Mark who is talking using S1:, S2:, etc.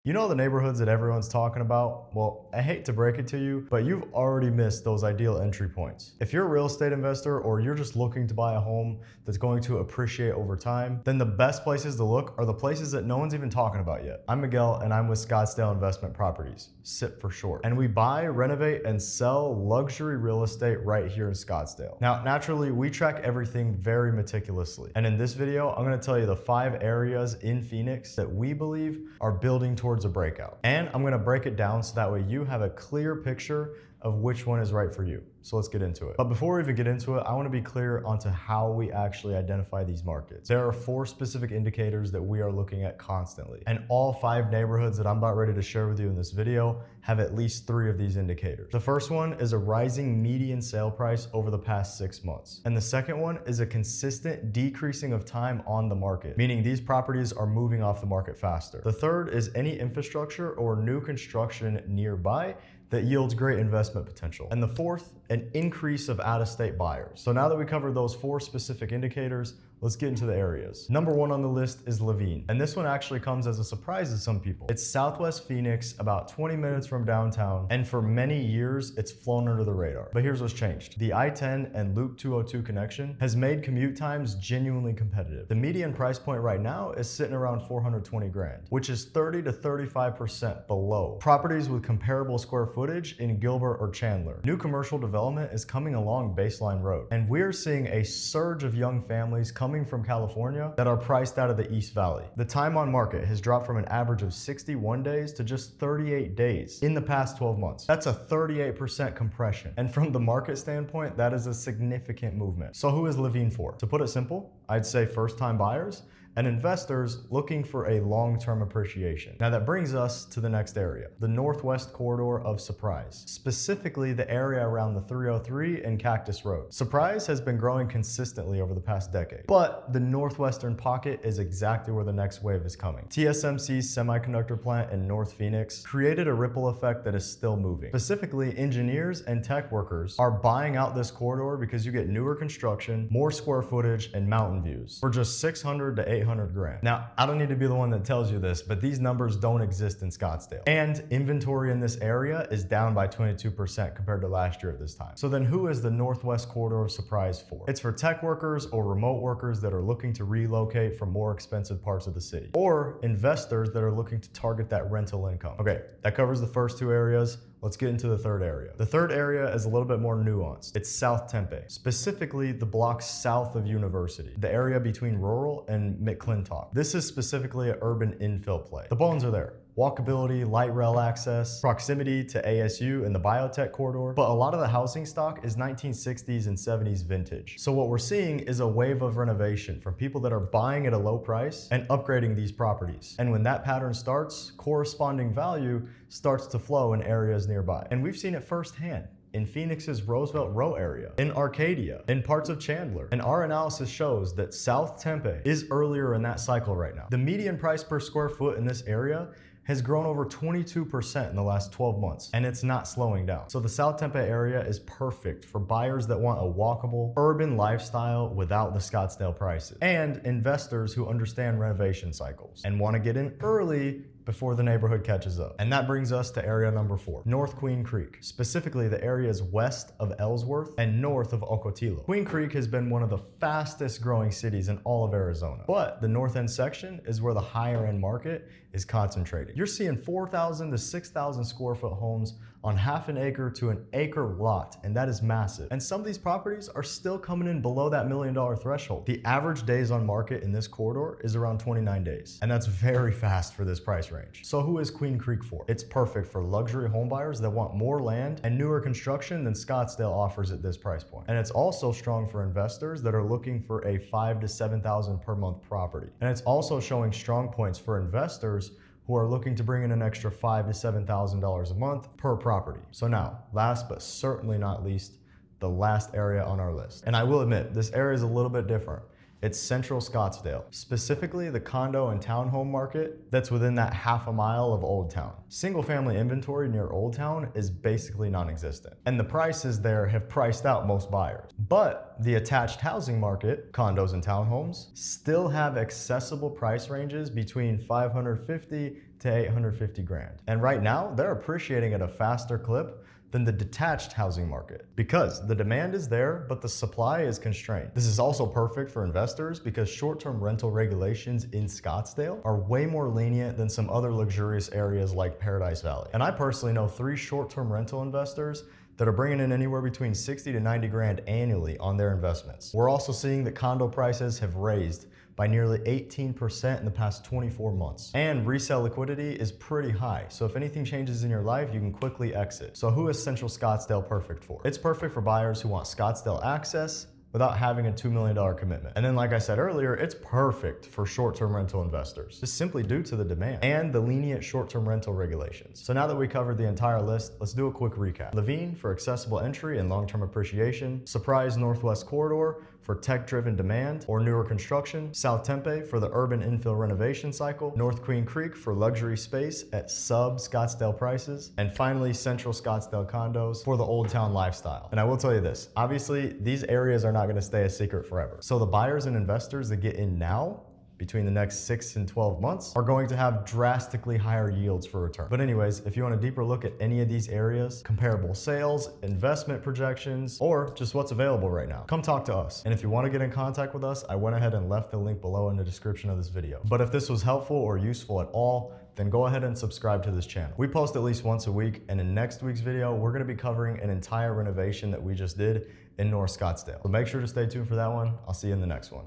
S1: You know the neighborhoods that everyone's talking about? Well, I hate to break it to you, but you've already missed those ideal entry points. If you're a real estate investor or you're just looking to buy a home that's going to appreciate over time, then the best places to look are the places that no one's even talking about yet. I'm Miguel and I'm with Scottsdale Investment Properties, SIP for short. And we buy, renovate, and sell luxury real estate right here in Scottsdale. Now, naturally, we track everything very meticulously. And in this video, I'm gonna tell you the 5 areas in Phoenix that we believe are building towards a breakout. And I'm gonna break it down so that way you have a clear picture of which one is right for you. So let's get into it. But before we even get into it, I want to be clear onto how we actually identify these markets. There are 4 specific indicators that we are looking at constantly. And all 5 neighborhoods that I'm about ready to share with you in this video have at least 3 of these indicators. The first one is a rising median sale price over the past 6 months. And the second one is a consistent decreasing of time on the market, meaning these properties are moving off the market faster. The third is any infrastructure or new construction nearby that yields great investment potential. And the fourth, an increase of out-of-state buyers. So now that we covered those 4 specific indicators, let's get into the areas. Number 1 on the list is Levine. And this one actually comes as a surprise to some people. It's Southwest Phoenix, about 20 minutes from downtown. And for many years, it's flown under the radar. But here's what's changed. The I-10 and Loop 202 connection has made commute times genuinely competitive. The median price point right now is sitting around 420 grand, which is 30 to 35% below properties with comparable square footage in Gilbert or Chandler. New commercial development is coming along Baseline Road. And we're seeing a surge of young families coming from California that are priced out of the East Valley. The time on market has dropped from an average of 61 days to just 38 days in the past 12 months. That's a 38% compression. And from the market standpoint, that is a significant movement. So who is Levine for? To put it simple, I'd say first-time buyers and investors looking for a long-term appreciation. Now that brings us to the next area, the Northwest Corridor of Surprise, specifically the area around the 303 and Cactus Road. Surprise has been growing consistently over the past decade, but the northwestern pocket is exactly where the next wave is coming. TSMC's semiconductor plant in North Phoenix created a ripple effect that is still moving. Specifically, engineers and tech workers are buying out this corridor because you get newer construction, more square footage, and mountain views for just 600 to 800 grand. Now, I don't need to be the one that tells you this, but these numbers don't exist in Scottsdale. And inventory in this area is down by 22% compared to last year at this time. So then who is the Northwest Corridor of Surprise for? It's for tech workers or remote workers that are looking to relocate from more expensive parts of the city, or investors that are looking to target that rental income. Okay, that covers the first 2 areas. Let's get into the third area. The third area is a little bit more nuanced. It's South Tempe, specifically the block south of University, the area between Rural and McClintock. This is specifically an urban infill play. The bones are there. Walkability, light rail access, proximity to ASU and the biotech corridor, but a lot of the housing stock is 1960s and 70s vintage. So what we're seeing is a wave of renovation from people that are buying at a low price and upgrading these properties. And when that pattern starts, corresponding value starts to flow in areas nearby. And we've seen it firsthand in Phoenix's Roosevelt Row area, in Arcadia, in parts of Chandler. And our analysis shows that South Tempe is earlier in that cycle right now. The median price per square foot in this area has grown over 22% in the last 12 months, and it's not slowing down. So the South Tempe area is perfect for buyers that want a walkable, urban lifestyle without the Scottsdale prices, and investors who understand renovation cycles and want to get in early before the neighborhood catches up. And that brings us to area number 4, North Queen Creek, specifically the areas west of Ellsworth and north of Ocotillo. Queen Creek has been one of the fastest growing cities in all of Arizona, but the north end section is where the higher end market is concentrated. You're seeing 4,000 to 6,000 square foot homes on half an acre to an acre lot, and that is massive. And some of these properties are still coming in below that $1 million threshold. The average days on market in this corridor is around 29 days, and that's very fast for this price range. So who is Queen Creek for? It's perfect for luxury home buyers that want more land and newer construction than Scottsdale offers at this price point. And it's also strong for investors that are looking for a 5,000 to 7,000 per month property. And it's also showing strong points for investors who are looking to bring in an extra $5,000 to $7,000 a month per property. So now, last but certainly not least, the last area on our list. And I will admit, this area is a little bit different. It's Central Scottsdale, specifically the condo and townhome market that's within that half a mile of Old Town. Single family inventory near Old Town is basically non-existent, and the prices there have priced out most buyers. But the attached housing market, condos and townhomes, still have accessible price ranges between $550,000 to 850 grand. And right now, they're appreciating at a faster clip than the detached housing market because the demand is there, but the supply is constrained. This is also perfect for investors because short-term rental regulations in Scottsdale are way more lenient than some other luxurious areas like Paradise Valley. And I personally know 3 short-term rental investors that are bringing in anywhere between 60 to 90 grand annually on their investments. We're also seeing that condo prices have raised by nearly 18% in the past 24 months. And resale liquidity is pretty high. So if anything changes in your life, you can quickly exit. So who is Central Scottsdale perfect for? It's perfect for buyers who want Scottsdale access without having a $2 million commitment. And then like I said earlier, it's perfect for short-term rental investors, just simply due to the demand and the lenient short-term rental regulations. So now that we covered the entire list, let's do a quick recap. Levine for accessible entry and long-term appreciation, Surprise Northwest Corridor for tech-driven demand or newer construction, South Tempe for the urban infill renovation cycle, North Queen Creek for luxury space at sub-Scottsdale prices, and finally Central Scottsdale condos for the Old Town lifestyle. And I will tell you this, obviously these areas are not going to stay a secret forever. So the buyers and investors that get in now between the next 6 and 12 months are going to have drastically higher yields for return. But anyways, if you want a deeper look at any of these areas, comparable sales, investment projections, or just what's available right now, come talk to us. And if you want to get in contact with us, I went ahead and left the link below in the description of this video. But if this was helpful or useful at all, then go ahead and subscribe to this channel. We post at least once a week, and in next week's video, we're going to be covering an entire renovation that we just did in North Scottsdale. So make sure to stay tuned for that one. I'll see you in the next one.